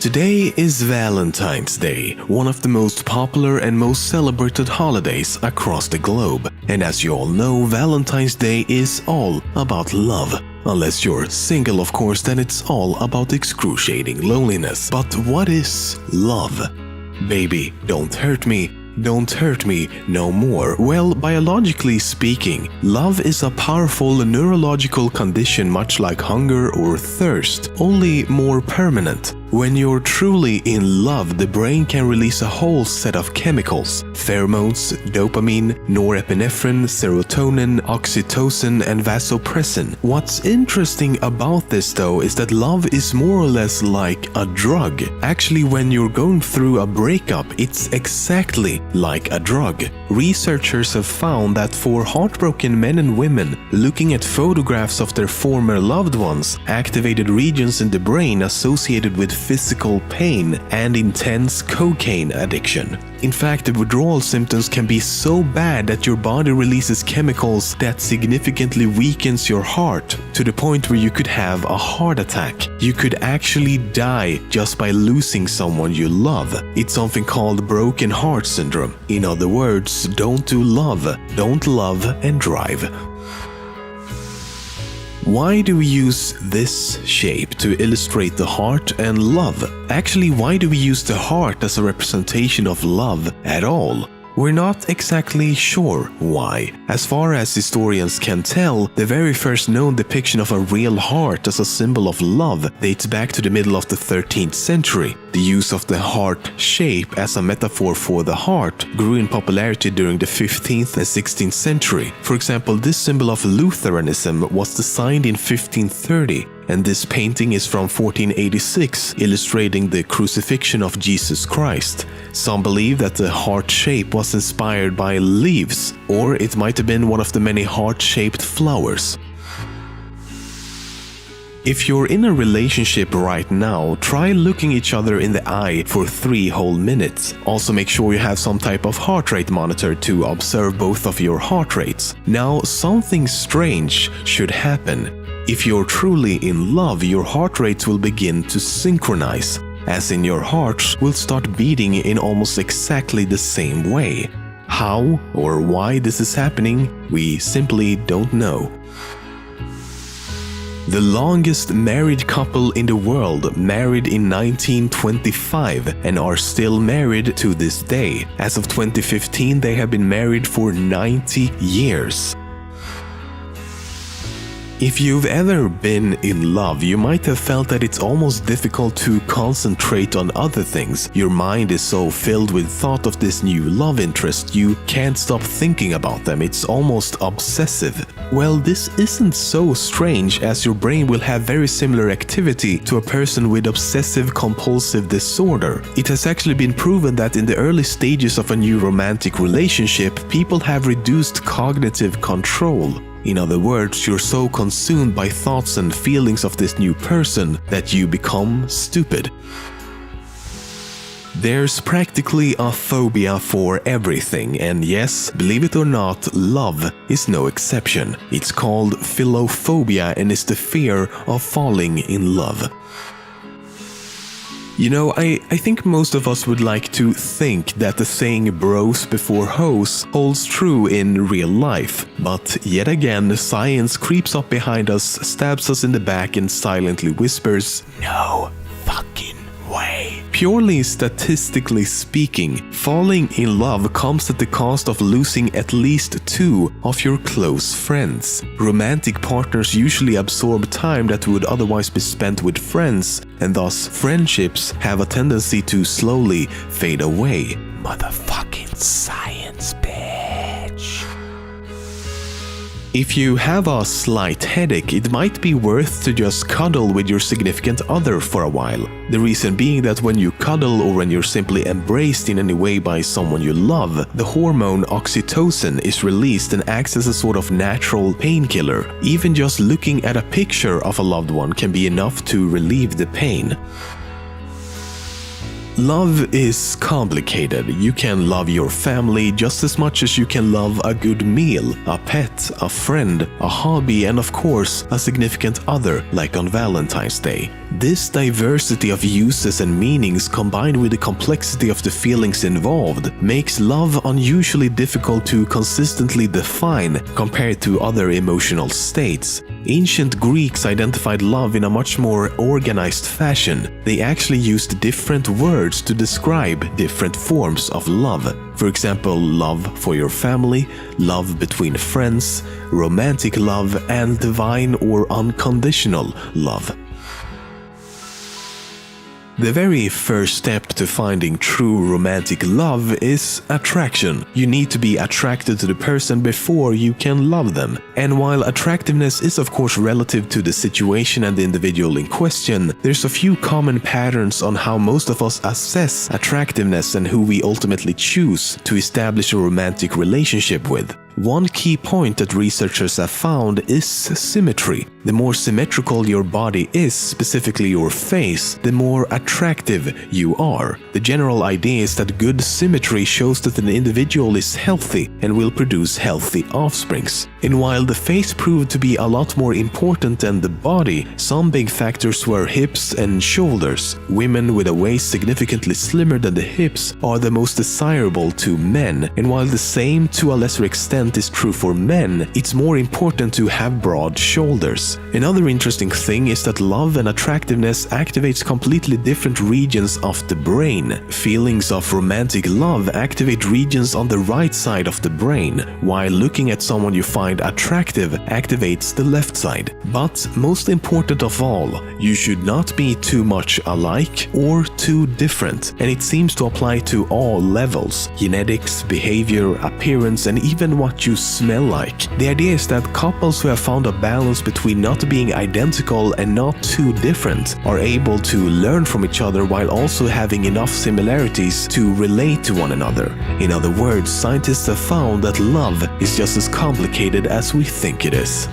Today is Valentine's Day, one of the most popular and most celebrated holidays across the globe. And as you all know, Valentine's Day is all about love. Unless you're single, of course, then it's all about excruciating loneliness. But what is love? Baby, don't hurt me. Don't hurt me no more. Well, biologically speaking, love is a powerful neurological condition much like hunger or thirst, only more permanent. When you're truly in love, the brain can release a whole set of chemicals: pheromones, dopamine, norepinephrine, serotonin, oxytocin, and vasopressin. What's interesting about this though is that love is more or less like a drug. Actually, when you're going through a breakup, it's exactly like a drug. Researchers have found that for heartbroken men and women, looking at photographs of their former loved ones activated regions in the brain associated with physical pain and intense cocaine addiction. In fact, the withdrawal symptoms can be so bad that your body releases chemicals that significantly weakens your heart, to the point where you could have a heart attack. You could actually die just by losing someone you love. It's something called broken heart syndrome. In other words, don't do love, don't love and drive. Why do we use this shape to illustrate the heart and love? Actually, why do we use the heart as a representation of love at all? We're not exactly sure why. As far as historians can tell, the very first known depiction of a real heart as a symbol of love dates back to the middle of the 13th century. The use of the heart shape as a metaphor for the heart grew in popularity during the 15th and 16th century. For example, this symbol of Lutheranism was designed in 1530. And this painting is from 1486, illustrating the crucifixion of Jesus Christ. Some believe that the heart shape was inspired by leaves, or it might have been one of the many heart-shaped flowers. If you're in a relationship right now, try looking each other in the eye for 3 whole minutes. Also make sure you have some type of heart rate monitor to observe both of your heart rates. Now, something strange should happen. If you're truly in love, your heart rates will begin to synchronize, as in your hearts will start beating in almost exactly the same way. How or why this is happening, we simply don't know. The longest married couple in the world married in 1925 and are still married to this day. As of 2015, they have been married for 90 years. If you've ever been in love, you might have felt that it's almost difficult to concentrate on other things. Your mind is so filled with thought of this new love interest, you can't stop thinking about them. It's almost obsessive. Well, this isn't so strange, as your brain will have very similar activity to a person with obsessive-compulsive disorder. It has actually been proven that in the early stages of a new romantic relationship, people have reduced cognitive control. In other words, you're so consumed by thoughts and feelings of this new person that you become stupid. There's practically a phobia for everything, and yes, believe it or not, love is no exception. It's called philophobia and is the fear of falling in love. You know, I think most of us would like to think that the saying bros before hoes holds true in real life. But yet again, science creeps up behind us, stabs us in the back and silently whispers, "No fucking way." Purely statistically speaking, falling in love comes at the cost of losing at least 2 of your close friends. Romantic partners usually absorb time that would otherwise be spent with friends, and thus friendships have a tendency to slowly fade away. Motherfucking science, bitch. If you have a slight headache, it might be worth to just cuddle with your significant other for a while. The reason being that when you cuddle or when you're simply embraced in any way by someone you love, the hormone oxytocin is released and acts as a sort of natural painkiller. Even just looking at a picture of a loved one can be enough to relieve the pain. Love is complicated. You can love your family just as much as you can love a good meal, a pet, a friend, a hobby, and of course, a significant other, like on Valentine's Day. This diversity of uses and meanings combined with the complexity of the feelings involved makes love unusually difficult to consistently define compared to other emotional states. Ancient Greeks identified love in a much more organized fashion. They actually used different words to describe different forms of love. For example, love for your family, love between friends, romantic love, and divine or unconditional love. The very first step to finding true romantic love is attraction. You need to be attracted to the person before you can love them. And while attractiveness is of course relative to the situation and the individual in question, there's a few common patterns on how most of us assess attractiveness and who we ultimately choose to establish a romantic relationship with. One key point that researchers have found is symmetry. The more symmetrical your body is, specifically your face, the more attractive you are. The general idea is that good symmetry shows that an individual is healthy and will produce healthy offsprings. And while the face proved to be a lot more important than the body, some big factors were hips and shoulders. Women with a waist significantly slimmer than the hips are the most desirable to men, and while the same to a lesser extent is true for men, it's more important to have broad shoulders. Another interesting thing is that love and attractiveness activates completely different regions of the brain. Feelings of romantic love activate regions on the right side of the brain, while looking at someone you find attractive activates the left side. But most important of all, you should not be too much alike or too different, and it seems to apply to all levels: genetics, behavior, appearance, and even what you smell like. The idea is that couples who have found a balance between not being identical and not too different are able to learn from each other while also having enough similarities to relate to one another. In other words, scientists have found that love is just as complicated as we think it is.